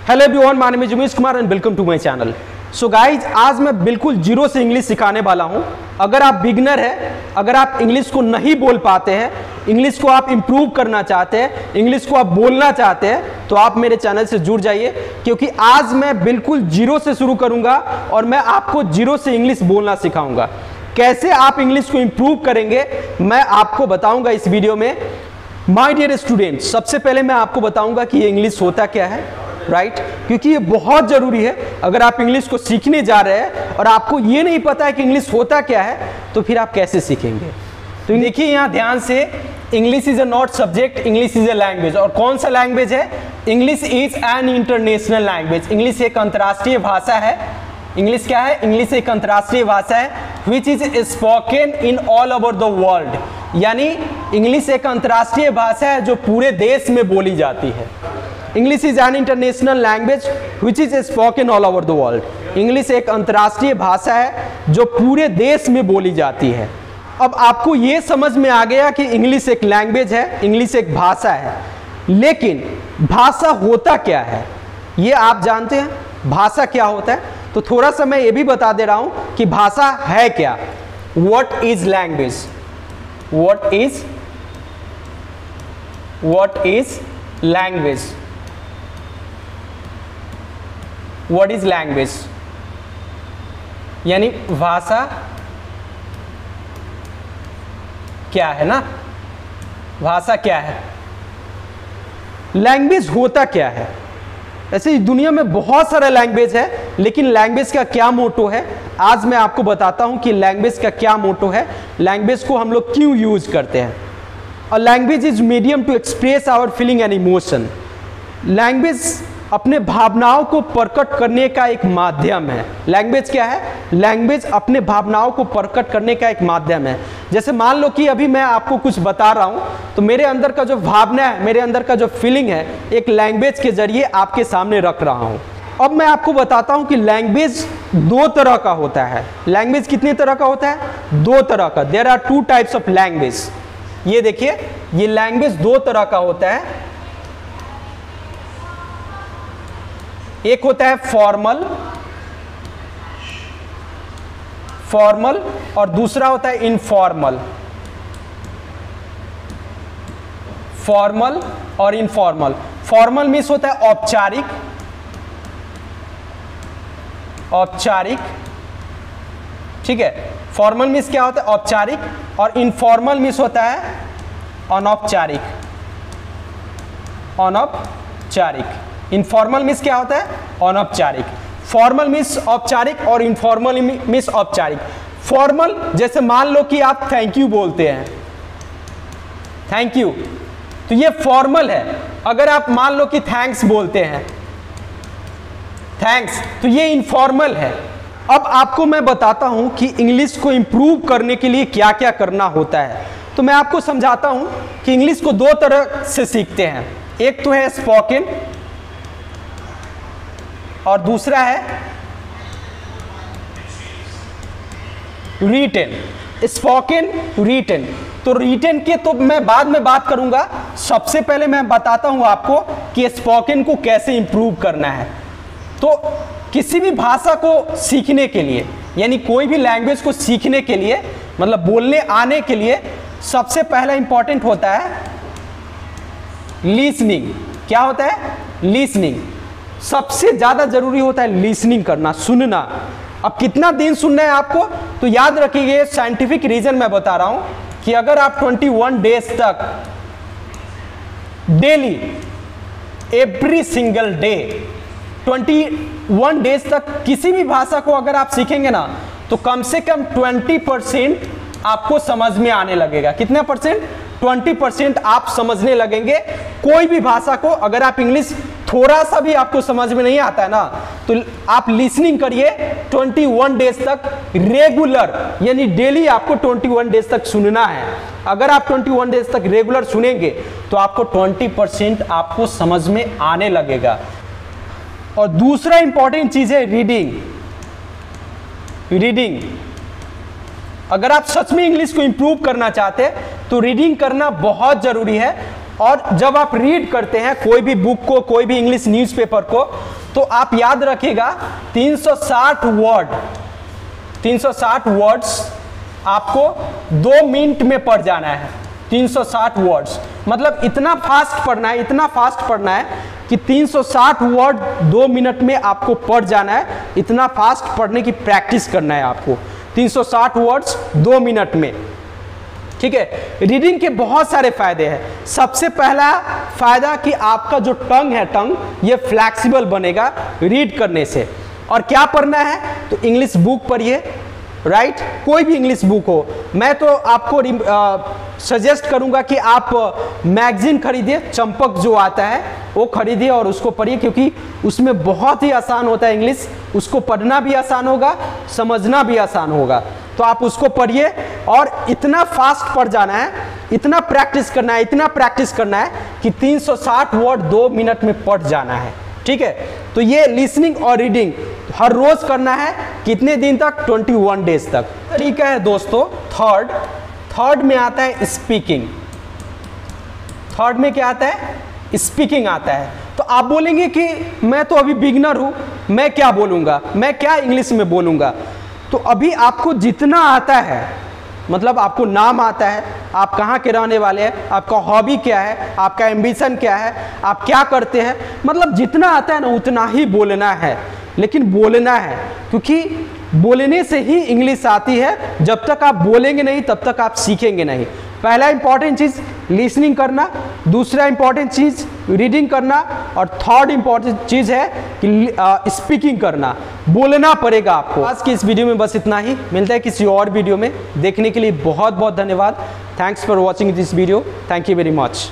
Hello everyone, my name is Umesh Kumar and welcome to my channel. So guys, आज मैं बिल्कुल zero से English सिखाने वाला हूं। अगर आप बिगनर हैं, अगर आप इंग्लिश को नहीं बोल पाते हैं, इंग्लिश को आप इंप्रूव करना चाहते हैं, इंग्लिश को आप बोलना चाहते हैं, तो आप मेरे चैनल से जुड़ जाइए, क्योंकि आज मैं बिल्कुल जीरो से शुरू करूंगा और मैं आपको जीरो से इंग्लिश बोलना सिखाऊंगा। कैसे आप इंग्लिश को इंप्रूव करेंगे मैं आपको बताऊंगा इस वीडियो में। माय डियर स्टूडेंट्स, सबसे पहले मैं आपको बताऊंगा कि ये इंग्लिश होता क्या है, राइट? क्योंकि ये बहुत जरूरी है। अगर आप इंग्लिश को सीखने जा रहे हैं और आपको ये नहीं पता है कि इंग्लिश होता क्या है, तो फिर आप कैसे सीखेंगे? तो देखिए यहाँ ध्यान से, English is a not subject, English is a language. और कौन सा लैंग्वेज है? English is an international language. English एक अंतर्राष्ट्रीय भाषा है। इंग्लिश क्या है? इंग्लिश एक अंतर्राष्ट्रीय भाषा है which is spoken in all over the world. यानी इंग्लिश एक अंतर्राष्ट्रीय भाषा है जो पूरे देश में बोली जाती है। English is an international language which is spoken all over the world. English एक अंतर्राष्ट्रीय भाषा है जो पूरे देश में बोली जाती है। अब आपको ये समझ में आ गया कि इंग्लिश एक लैंग्वेज है, इंग्लिश एक भाषा है, लेकिन भाषा होता क्या है ये आप जानते हैं? भाषा क्या होता है? तो थोड़ा सा मैं ये भी बता दे रहा हूं कि भाषा है क्या। What is language? What is language? What is language यानी भाषा क्या है ना? भाषा क्या है? लैंग्वेज होता क्या है? ऐसे इस दुनिया में बहुत सारा लैंग्वेज है, लेकिन लैंग्वेज का क्या मोटो है आज मैं आपको बताता हूं कि लैंग्वेज का क्या मोटो है, लैंग्वेज को हम लोग क्यों यूज करते हैं। और language is medium to express our feeling and emotion. Language अपने भावनाओं को प्रकट करने का एक माध्यम है। लैंग्वेज क्या है? लैंग्वेज अपने भावनाओं को प्रकट करने का एक माध्यम है। जैसे मान लो कि अभी मैं आपको कुछ बता रहा हूं, तो मेरे अंदर का जो भावना है, मेरे अंदर का जो फीलिंग है, एक लैंग्वेज के जरिए आपके सामने रख रहा हूं। अब मैं आपको बताता हूं कि लैंग्वेज दो तरह का होता है। लैंग्वेज कितने तरह का होता है? दो तरह का। There are two types of language. ये देखिए, ये लैंग्वेज दो तरह का होता है। एक होता है फॉर्मल और दूसरा होता है इनफॉर्मल। फॉर्मल और इनफॉर्मल। फॉर्मल मीन्स होता है औपचारिक, ठीक है? फॉर्मल मीन्स क्या होता है? औपचारिक। और इनफॉर्मल मीन्स होता है अनौपचारिक। इनफॉर्मल मीन्स क्या होता है? अनौपचारिक। फॉर्मल मीन्स औपचारिक और इनफॉर्मल मीन्स औपचारिक। फॉर्मल, जैसे मान लो कि आप थैंक यू बोलते हैं, थैंक यू, तो ये फॉर्मल है। अगर आप मान लो कि थैंक्स बोलते हैं, थैंक्स, तो ये इनफॉर्मल है। अब आपको मैं बताता हूं कि इंग्लिश को इंप्रूव करने के लिए क्या क्या करना होता है। तो मैं आपको समझाता हूं कि इंग्लिश को दो तरह से सीखते हैं। एक तो है स्पोकन और दूसरा है रिटन। Spoken, written. तो रिटन के तो मैं बाद में बात करूंगा। सबसे पहले मैं बताता हूं आपको कि स्पोकन को कैसे इंप्रूव करना है। तो किसी भी भाषा को सीखने के लिए, यानी कोई भी लैंग्वेज को सीखने के लिए, मतलब बोलने आने के लिए, सबसे पहला इंपॉर्टेंट होता है लीसनिंग। क्या होता है? लीसनिंग। सबसे ज्यादा जरूरी होता है लीसनिंग करना, सुनना। अब कितना दिन सुनना है आपको? तो याद रखिए, साइंटिफिक रीजन मैं बता रहा हूं कि अगर आप 21 डेज तक daily, every single day, 21 days तक किसी भी भाषा को अगर आप सीखेंगे ना, तो कम से कम 20% आपको समझ में आने लगेगा। कितना परसेंट? 20% आप समझने लगेंगे कोई भी भाषा को। अगर आप इंग्लिश थोड़ा सा भी आपको समझ में नहीं आता है ना, तो आप लिसनिंग करिए 21 डेज तक रेगुलर, यानी डेली आपको 21 डेज तक सुनना है। अगर आप 21 डेज तक रेगुलर सुनेंगे तो आपको 20% आपको समझ में आने लगेगा। और दूसरा इंपॉर्टेंट चीज है रीडिंग। अगर आप सच में इंग्लिश को इंप्रूव करना चाहते हैं तो रीडिंग करना बहुत जरूरी है। और जब आप रीड करते हैं कोई भी बुक को, कोई भी इंग्लिश न्यूज़पेपर को, तो आप याद रखिएगा 360 वर्ड्स आपको 2 मिनट में पढ़ जाना है। 360 वर्ड्स मतलब इतना फास्ट पढ़ना है कि 360 वर्ड 2 मिनट में आपको पढ़ जाना है। इतना फास्ट पढ़ने की प्रैक्टिस करना है आपको। 360 वर्ड्स 2 मिनट में, ठीक है। रीडिंग के बहुत सारे फायदे हैं। सबसे पहला फायदा कि आपका जो टंग ये फ्लैक्सिबल बनेगा रीड करने से। और क्या पढ़ना है तो इंग्लिश बुक पढ़िए, राइट। कोई भी इंग्लिश बुक हो। मैं तो आपको सजेस्ट करूंगा कि आप मैगजीन खरीदिए, चंपक जो आता है वो खरीदिए और उसको पढ़िए, क्योंकि उसमें बहुत ही आसान होता है इंग्लिश। उसको पढ़ना भी आसान होगा, समझना भी आसान होगा। तो आप उसको पढ़िए और इतना फास्ट पढ़ जाना है, इतना प्रैक्टिस करना है कि 360 वर्ड 2 मिनट में पढ़ जाना है, ठीक है। तो ये लिसनिंग और रीडिंग हर रोज करना है। कितने दिन तक? 21 डेज तक। तरीका है दोस्तों थर्ड में आता है स्पीकिंग। थर्ड में क्या आता है? स्पीकिंग आता है। तो आप बोलेंगे कि मैं तो अभी बिगिनर हूं, मैं क्या बोलूंगा, मैं क्या इंग्लिश में बोलूंगा। तो अभी आपको जितना आता है, मतलब आपको नाम आता है, आप कहाँ के रहने वाले हैं, आपका हॉबी क्या है, आपका एम्बिशन क्या है, आप क्या करते हैं, मतलब जितना आता है ना उतना ही बोलना है। लेकिन बोलना है, क्योंकि बोलने से ही इंग्लिश आती है। जब तक आप बोलेंगे नहीं तब तक आप सीखेंगे नहीं। पहला इंपॉर्टेंट चीज लिसनिंग करना, दूसरा इंपॉर्टेंट चीज रीडिंग करना, और थर्ड इंपॉर्टेंट चीज है कि स्पीकिंग करना। बोलना पड़ेगा आपको। आज की इस वीडियो में बस इतना ही। मिलता है किसी और वीडियो में। देखने के लिए बहुत बहुत धन्यवाद। Thanks for watching this video. Thank you very much.